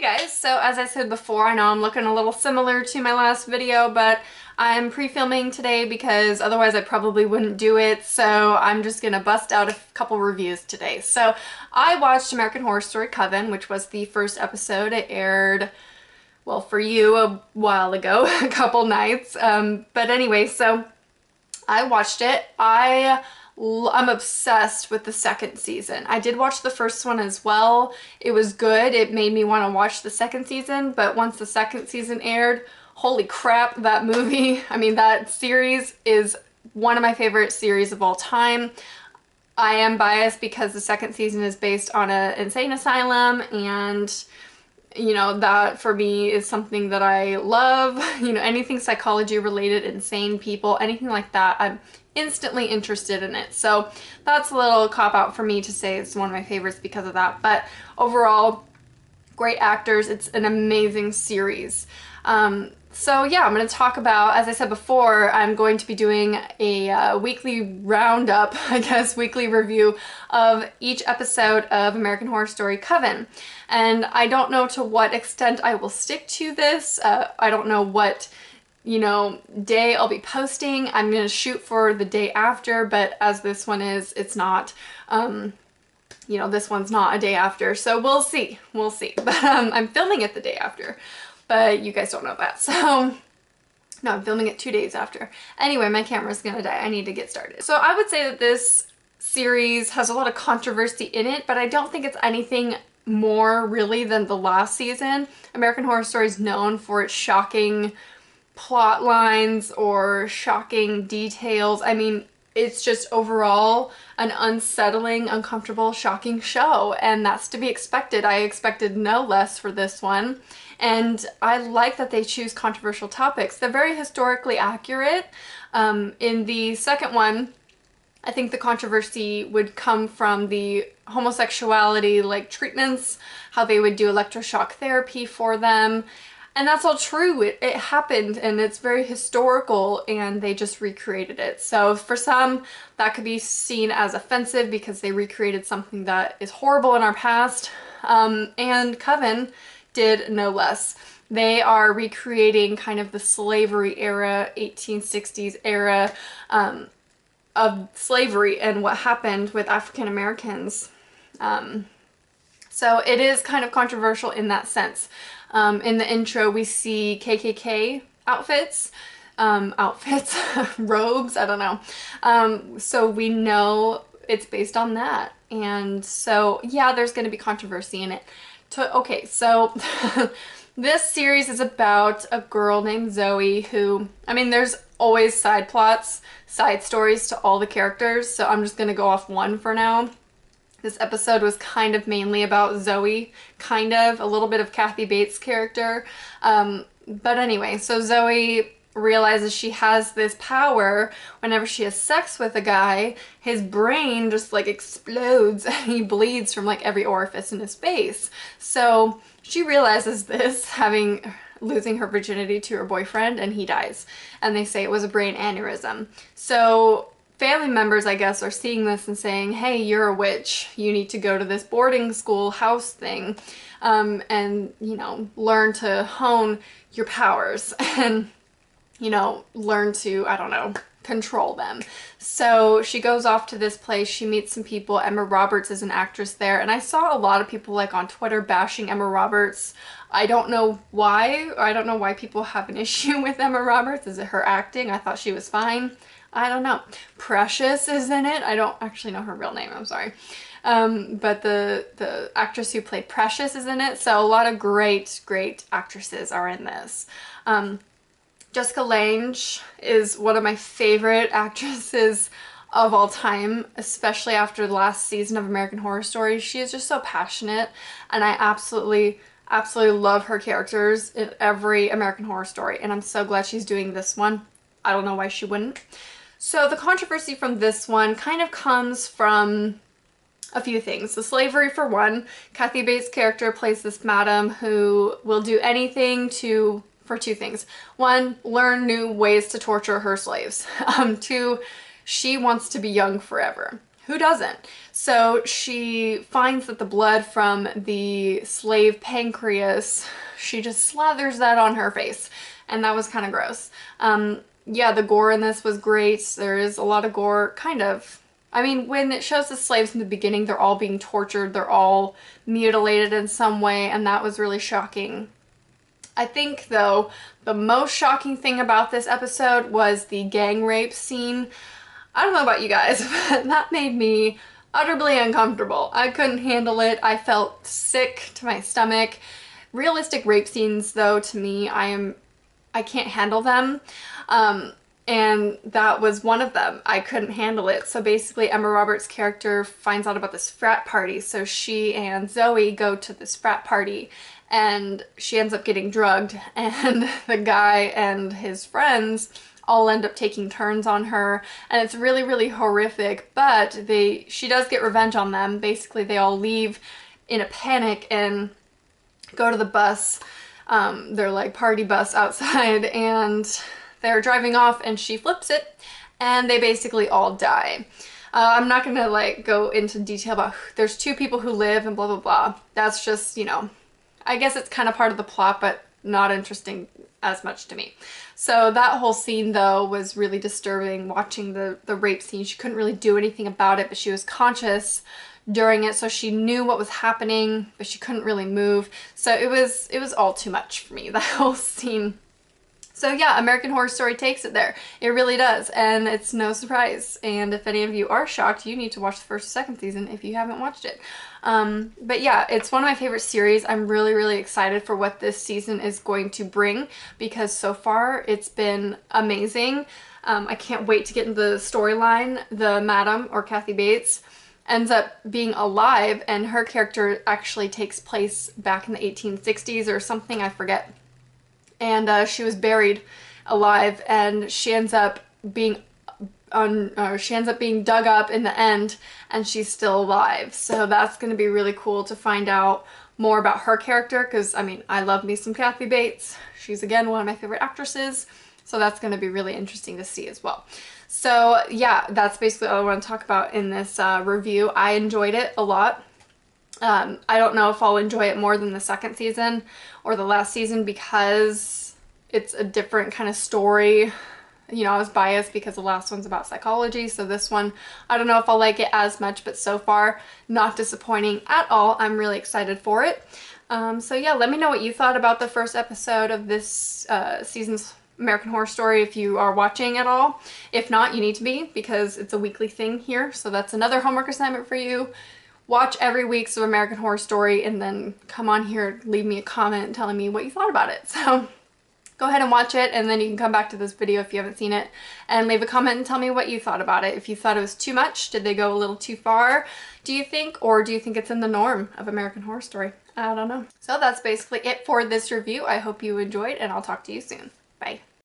Hey guys, so as I said before, I know I'm looking a little similar to my last video, but I'm pre-filming today because otherwise I probably wouldn't do it, so I'm just gonna bust out a couple reviews today. So I watched American Horror Story Coven, which was the first episode. It aired, well, for you a while ago, a couple nights. But anyway, so I watched it. I'm obsessed with the second season. I did watch the first one as well. It was good. It made me want to watch the second season, but once the second season aired, holy crap, that movie, that series is one of my favorite series of all time. I am biased because the second season is based on an insane asylum, and that for me is something that I love. Anything psychology related, insane people, anything like that, I'm instantly interested in it. So that's a little cop out for me to say it's one of my favorites because of that. But overall, great actors. It's an amazing series. So yeah, I'm going to talk about, as I said before, I'm going to be doing a weekly roundup, I guess, weekly review of each episode of American Horror Story Coven. And I don't know to what extent I will stick to this. I don't know what, day I'll be posting. I'm going to shoot for the day after, but as this one is, it's not, this one's not a day after. So we'll see. We'll see. But I'm filming it the day after. But you guys don't know that, so no, I'm filming it 2 days after. Anyway, my camera's gonna die. I need to get started. So I would say that this series has a lot of controversy in it, but I don't think it's anything more really than the last season. American Horror Story is known for its shocking plot lines or shocking details. It's just overall an unsettling, uncomfortable, shocking show, and that's to be expected. I expected no less for this one. And I like that they choose controversial topics. They're very historically accurate. In the second one, I think the controversy would come from the homosexuality treatments, how they would do electroshock therapy for them. And that's all true. It happened, and it's very historical, and they just recreated it. So for some, that could be seen as offensive because they recreated something that is horrible in our past. And Coven did no less. They are recreating kind of the slavery era, 1860s era of slavery and what happened with African Americans. So it is kind of controversial in that sense. In the intro, we see KKK outfits, robes, I don't know. So we know it's based on that. And so, yeah, there's going to be controversy in it. Okay, so this series is about a girl named Zoe who, there's always side plots, side stories to all the characters, so I'm just going to go off one for now. This episode was kind of mainly about Zoe, a little bit of Kathy Bates' character. But anyway, so Zoe realizes she has this power. Whenever she has sex with a guy, his brain just explodes and he bleeds from every orifice in his face. So she realizes this, losing her virginity to her boyfriend, and he dies. And they say it was a brain aneurysm. So family members, I guess, are seeing this and saying, hey, you're a witch. You need to go to this boarding school house thing and, learn to hone your powers and, learn to, I don't know, control them. So she goes off to this place. She meets some people. Emma Roberts is an actress there. And I saw a lot of people on Twitter bashing Emma Roberts. I don't know why. I don't know why people have an issue with Emma Roberts. Is it her acting? I thought she was fine. I don't know. Precious is in it. I don't actually know her real name. I'm sorry. But the actress who played Precious is in it. So a lot of great actresses are in this. Jessica Lange is one of my favorite actresses of all time, especially after the last season of American Horror Story. She is just so passionate, and I absolutely love her characters in every American Horror Story, and I'm so glad she's doing this one. I don't know why she wouldn't. So the controversy from this one kind of comes from a few things. The slavery, for one. Kathy Bates' character plays this madam who will do anything for two things. One, learn new ways to torture her slaves. Two, she wants to be young forever. Who doesn't? So she finds that the blood from the slave pancreas, she just slathers that on her face. And that was kind of gross. Yeah, the gore in this was great. There is a lot of gore, kind of. I mean, when it shows the slaves in the beginning, they're all being tortured. They're all mutilated in some way. And that was really shocking. I think, though, the most shocking thing about this episode was the gang rape scene. I don't know about you guys, but that made me utterly uncomfortable. I couldn't handle it. I felt sick to my stomach. Realistic rape scenes, though, to me, I can't handle them. And that was one of them. I couldn't handle it. So basically, Emma Roberts' character finds out about this frat party. So she and Zoe go to this frat party, and she ends up getting drugged. And the guy and his friends all end up taking turns on her, and it's really, really horrific, but she does get revenge on them. Basically, they all leave in a panic and go to the bus, their like party bus outside, and they're driving off and she flips it, and they basically all die. I'm not gonna like go into detail about there's 2 people who live and blah blah blah. That's just, you know, I guess it's kind of part of the plot, but not interesting as much to me. So that whole scene, though, was really disturbing, watching the rape scene. She couldn't really do anything about it, but she was conscious during it, so she knew what was happening, but she couldn't really move. So it was all too much for me, that whole scene. So yeah, American Horror Story takes it there. It really does, and it's no surprise. And if any of you are shocked, you need to watch the first or second season if you haven't watched it. But yeah, it's one of my favorite series. I'm really, really excited for what this season is going to bring, because so far it's been amazing. I can't wait to get into the storyline. The madam, or Kathy Bates, ends up being alive, and her character actually takes place back in the 1860s or something, I forget. And she was buried alive, and she ends up being dug up in the end, and she's still alive. So that's going to be really cool to find out more about her character, because I mean, I love me some Kathy Bates. She's again one of my favorite actresses, so that's going to be really interesting to see as well. So yeah, that's basically all I want to talk about in this review. I enjoyed it a lot. I don't know if I'll enjoy it more than the second season or the last season, because it's a different kind of story. You know, I was biased because the last one's about psychology, so this one, I don't know if I'll like it as much, but so far, not disappointing at all. I'm really excited for it. So yeah, let me know what you thought about the first episode of this season's American Horror Story, if you are watching at all. If not, you need to be, because it's a weekly thing here, so that's another homework assignment for you. Watch every week's of American Horror Story, and then come on here, leave me a comment telling me what you thought about it. So go ahead and watch it, and then you can come back to this video if you haven't seen it and leave a comment and tell me what you thought about it. If you thought it was too much, did they go a little too far, do you think? Or do you think it's in the norm of American Horror Story? I don't know. So that's basically it for this review. I hope you enjoyed, and I'll talk to you soon. Bye.